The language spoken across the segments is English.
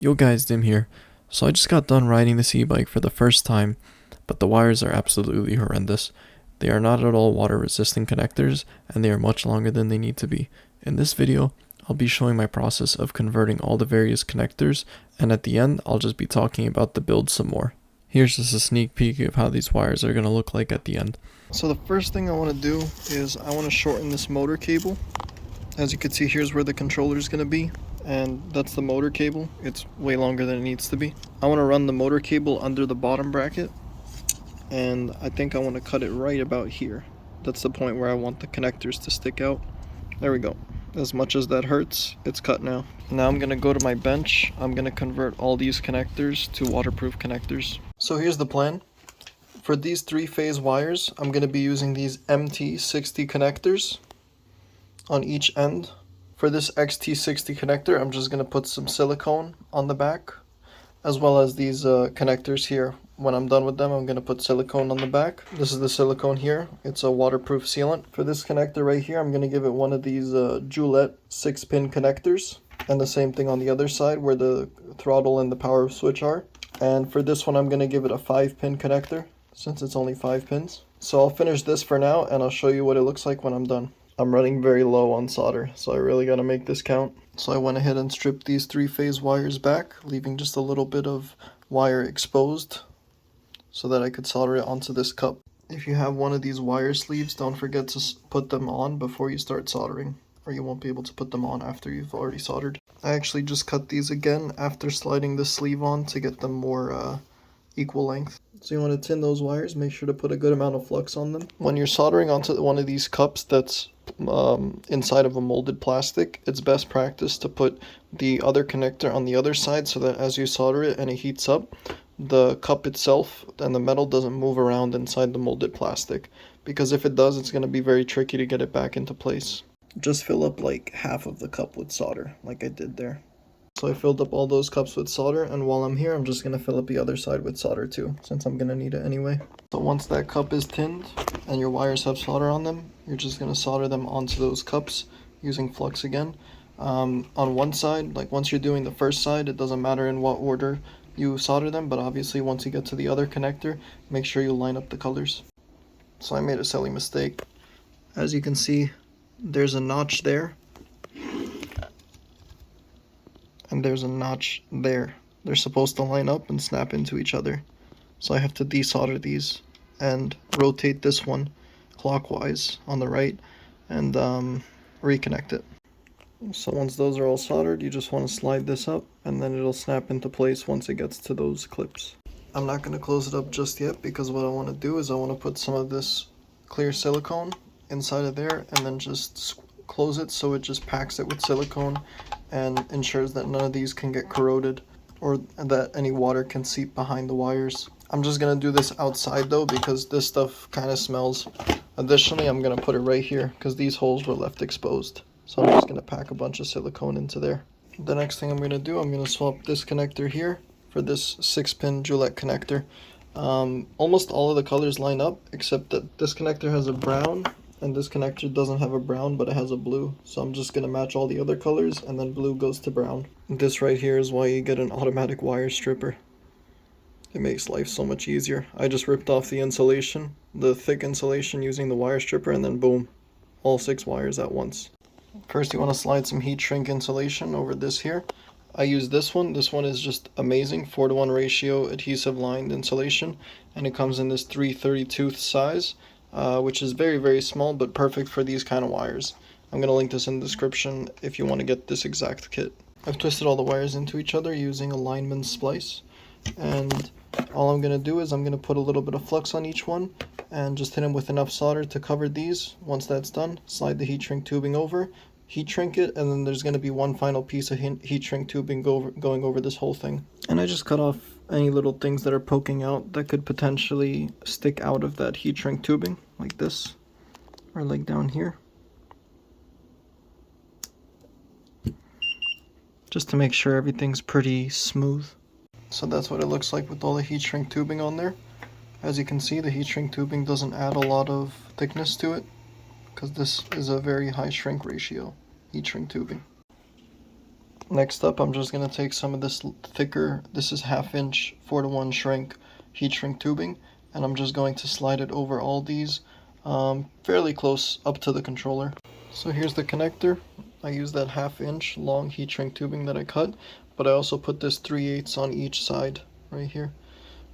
Yo guys, Dim here. So I just got done riding this e-bike for the first time, but the wires are absolutely horrendous. They are not at all water resistant connectors, and they are much longer than they need to be. In this video, I'll be showing my process of converting all the various connectors, and at the end, I'll just be talking about the build some more. Here's just a sneak peek of how these wires are going to look like at the end. So the first thing I want to do is I want to shorten this motor cable. As you can see, here's where the controller is going to be. And that's the motor cable. It's way longer than it needs to be. I want to run the motor cable under the bottom bracket, and I think I want to cut it right about here. That's the point where I want the connectors to stick out. There we go. As much as that hurts, it's cut now. Now I'm going to go to my bench. I'm going to convert all these connectors to waterproof connectors. So here's the plan. For these 3-phase wires, I'm going to be using these XT60 connectors on each end. For this XT60 connector, I'm just going to put some silicone on the back, as well as these connectors here. When I'm done with them, I'm going to put silicone on the back. This is the silicone here. It's a waterproof sealant. For this connector right here, I'm going to give it one of these Joulette 6-pin connectors, and the same thing on the other side where the throttle and the power switch are. And for this one, I'm going to give it a 5-pin connector, since it's only 5 pins. So I'll finish this for now, and I'll show you what it looks like when I'm done. I'm running very low on solder, so I really gotta make this count. So I went ahead and stripped these 3-phase wires back, leaving just a little bit of wire exposed so that I could solder it onto this cup. If you have one of these wire sleeves, don't forget to put them on before you start soldering, or you won't be able to put them on after you've already soldered. I actually just cut these again after sliding the sleeve on to get them more equal length. So you want to tin those wires, make sure to put a good amount of flux on them. When you're soldering onto one of these cups that's inside of a molded plastic, it's best practice to put the other connector on the other side so that as you solder it and it heats up, the cup itself and the metal doesn't move around inside the molded plastic, because if it does, it's going to be very tricky to get it back into place. Just fill up like half of the cup with solder, like I did there. So I filled up all those cups with solder, and while I'm here, I'm just going to fill up the other side with solder too, since I'm going to need it anyway. So once that cup is tinned and your wires have solder on them, you're just going to solder them onto those cups using flux again. On one side, like once you're doing the first side, it doesn't matter in what order you solder them, but obviously once you get to the other connector, make sure you line up the colors. So I made a silly mistake. As you can see, there's a notch there. And there's a notch there. They're supposed to line up and snap into each other. So I have to desolder these and rotate this one clockwise on the right and reconnect it. So once those are all soldered, you just want to slide this up and then it'll snap into place once it gets to those clips. I'm not going to close it up just yet, because what I want to do is I want to put some of this clear silicone inside of there and then just close it so it just packs it with silicone and ensures that none of these can get corroded or that any water can seep behind the wires. I'm just going to do this outside though, because this stuff kind of smells. Additionally, I'm going to put it right here because these holes were left exposed. So I'm just going to pack a bunch of silicone into there. The next thing I'm going to do, I'm going to swap this connector here for this 6-pin Joulette connector. Almost all of the colors line up, except that this connector has a brown and this connector doesn't have a brown, but it has a blue. So I'm just going to match all the other colors, and then blue goes to brown. This right here is why you get an automatic wire stripper. It makes life so much easier. I just ripped off the insulation, the thick insulation, using the wire stripper, and then boom, all 6 wires at once. First you want to slide some heat shrink insulation over this here. I use this one. This one is just amazing, 4:1 ratio adhesive lined insulation, and it comes in this 3/32 size. Which is very, very small, but perfect for these kind of wires. I'm going to link this in the description if you want to get this exact kit. I've twisted all the wires into each other using a lineman splice, and all I'm going to do is I'm going to put a little bit of flux on each one and just hit them with enough solder to cover these. Once that's done, slide the heat shrink tubing over, heat shrink it, and then there's going to be one final piece of heat shrink tubing going over this whole thing. And I just cut off any little things that are poking out that could potentially stick out of that heat shrink tubing, like this, or like down here, just to make sure everything's pretty smooth. So that's what it looks like with all the heat shrink tubing on there. As you can see, the heat shrink tubing doesn't add a lot of thickness to it, because this is a very high shrink ratio heat shrink tubing. Next up, I'm just going to take some of this thicker, this is 1/2 inch 4:1 shrink, heat shrink tubing, and I'm just going to slide it over all these fairly close up to the controller. So here's the connector. I use that 1/2 inch long heat shrink tubing that I cut, but I also put this 3/8 on each side right here.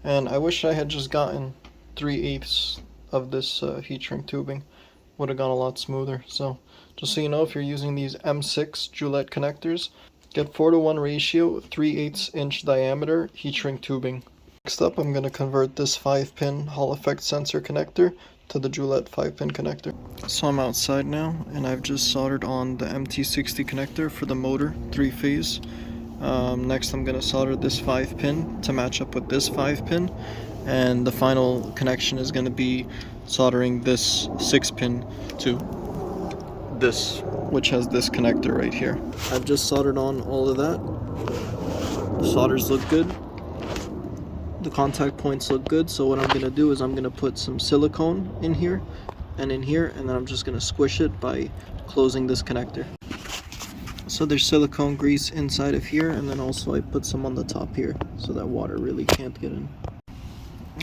And I wish I had just gotten 3/8 of this heat shrink tubing. Would have gone a lot smoother. So just so you know, if you're using these M6 Gillette connectors, get 4:1 ratio, 3/8 inch diameter heat shrink tubing. Next up, I'm going to convert this 5-pin Hall effect sensor connector to the Gillette 5-pin connector. So I'm outside now, and I've just soldered on the MT60 connector for the motor 3-phase. Next I'm going to solder this 5-pin to match up with this 5-pin, and the final connection is going to be soldering this 6-pin to this, which has this connector right here. I've just soldered on all of that. The solders look good. The contact points look good, so what I'm going to do is I'm going to put some silicone in here, and then I'm just going to squish it by closing this connector. So there's silicone grease inside of here, and then also I put some on the top here so that water really can't get in.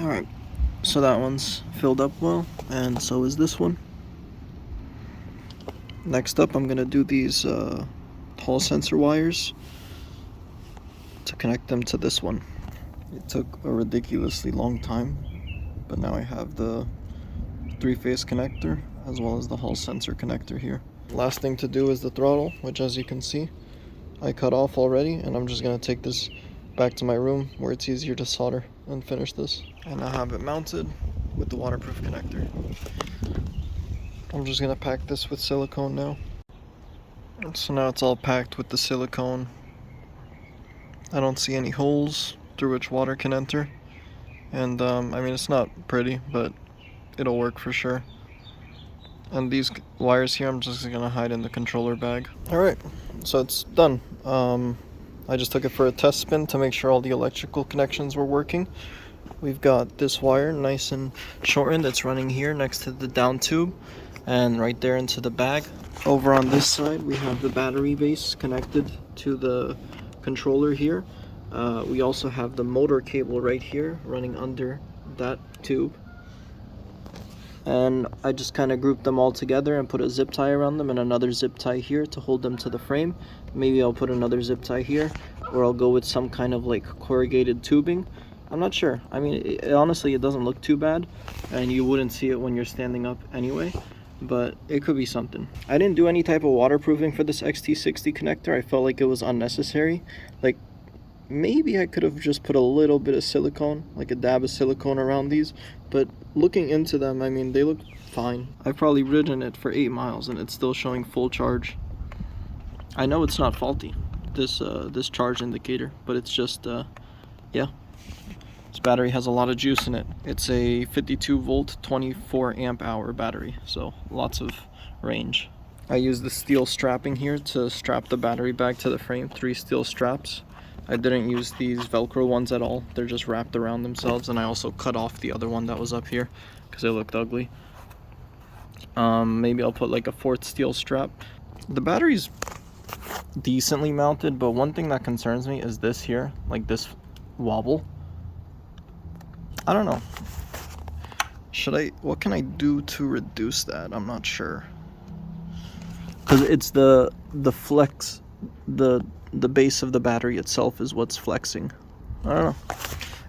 Alright, so that one's filled up well, and so is this one. Next up, I'm going to do these Hall sensor wires to connect them to this one. It took a ridiculously long time, but now I have the 3-phase connector as well as the Hall sensor connector here. Last thing to do is the throttle, which as you can see, I cut off already, and I'm just going to take this back to my room where it's easier to solder and finish this. And I have it mounted with the waterproof connector. I'm just going to pack this with silicone now. And so now it's all packed with the silicone. I don't see any holes through which water can enter, and I mean, it's not pretty, but it'll work for sure. And these wires here I'm just gonna hide in the controller bag. Alright, so it's done. I just took it for a test spin to make sure all the electrical connections were working. We've got this wire nice and shortened. It's running here next to the down tube and right there into the bag. Over on this side we have the battery base connected to the controller here. We also have the motor cable right here running under that tube, and I just kind of grouped them all together and put a zip tie around them and another zip tie here to hold them to the frame. Maybe I'll put another zip tie here, or I'll go with some kind of like corrugated tubing. I'm not sure. I mean, honestly, it doesn't look too bad, and you wouldn't see it when you're standing up anyway, but it could be something. I didn't do any type of waterproofing for this XT60 connector. I felt like it was unnecessary. Like, maybe I could have just put a little bit of silicone, like a dab of silicone around these, but looking into them, I mean, they look fine. I've probably ridden it for 8 miles and it's still showing full charge. I know it's not faulty, this charge indicator, but it's just, yeah. This battery has a lot of juice in it. It's a 52 volt, 24 amp hour battery, so lots of range. I use the steel strapping here to strap the battery back to the frame, 3 steel straps. I didn't use these Velcro ones at all. They're just wrapped around themselves, and I also cut off the other one that was up here because it looked ugly. Maybe I'll put like a 4th steel strap. The battery's decently mounted, but one thing that concerns me is this here, like this wobble. I don't know. What can I do to reduce that? I'm not sure. Because it's the flex, the base of the battery itself is what's flexing. I don't know.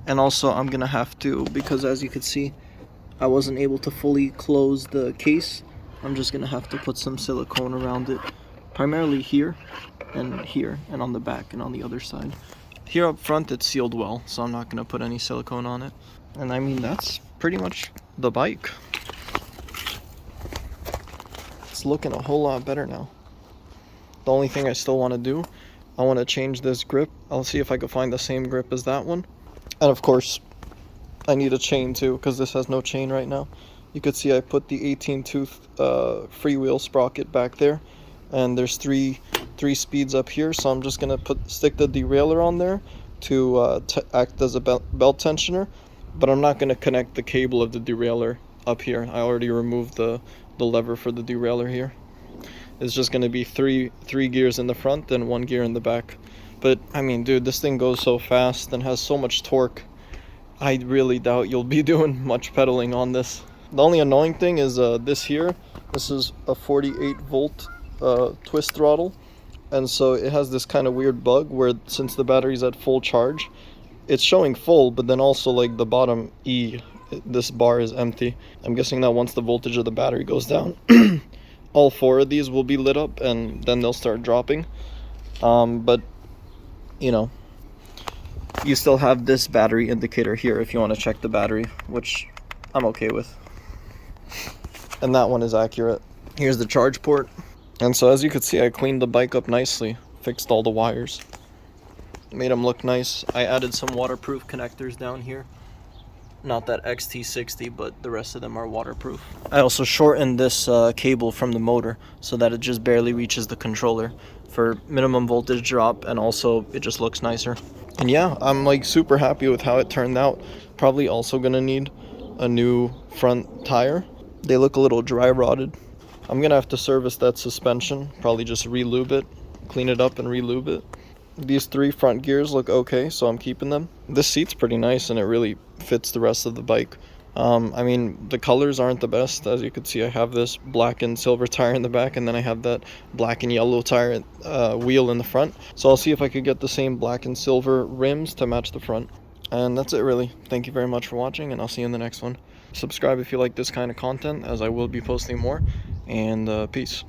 And also I'm gonna have to, because as you can see, I wasn't able to fully close the case. I'm just gonna have to put some silicone around it, primarily here and on the back and on the other side. Here up front it's sealed well, so I'm not gonna put any silicone on it. And I mean, that's pretty much the bike. It's looking a whole lot better now. The only thing I still want to do, I want to change this grip. I'll see if I can find the same grip as that one. And of course, I need a chain too, because this has no chain right now. You could see I put the 18-tooth freewheel sprocket back there, and there's three speeds up here, so I'm just gonna stick the derailleur on there to act as a belt tensioner, but I'm not gonna connect the cable of the derailleur up here. I already removed the lever for the derailleur here. It's just going to be three gears in the front and 1 gear in the back. But I mean, dude, this thing goes so fast and has so much torque. I really doubt you'll be doing much pedaling on this. The only annoying thing is this here. This is a 48 volt twist throttle, and so it has this kind of weird bug where, since the battery's at full charge, it's showing full, but then also like the bottom this bar is empty. I'm guessing that once the voltage of the battery goes down, all 4 of these will be lit up and then they'll start dropping. But you know, you still have this battery indicator here if you want to check the battery, which I'm okay with. And that one is accurate. Here's the charge port. And so as you could see, I cleaned the bike up nicely, fixed all the wires, made them look nice. I added some waterproof connectors down here. Not that XT60, but the rest of them are waterproof. I also shortened this cable from the motor so that it just barely reaches the controller for minimum voltage drop, and also it just looks nicer. And yeah, I'm like super happy with how it turned out. Probably also gonna need a new front tire. They look a little dry rotted. I'm gonna have to service that suspension, probably just re-lube it, clean it up and re-lube it. These 3 front gears look okay, so I'm keeping them. This seat's pretty nice and it really fits the rest of the bike. I mean, the colors aren't the best. As you can see, I have this black and silver tire in the back, and then I have that black and yellow tire wheel in the front. So I'll see if I could get the same black and silver rims to match the front. And that's it really. Thank you very much for watching, and I'll see you in the next one. Subscribe if you like this kind of content, as I will be posting more, and peace.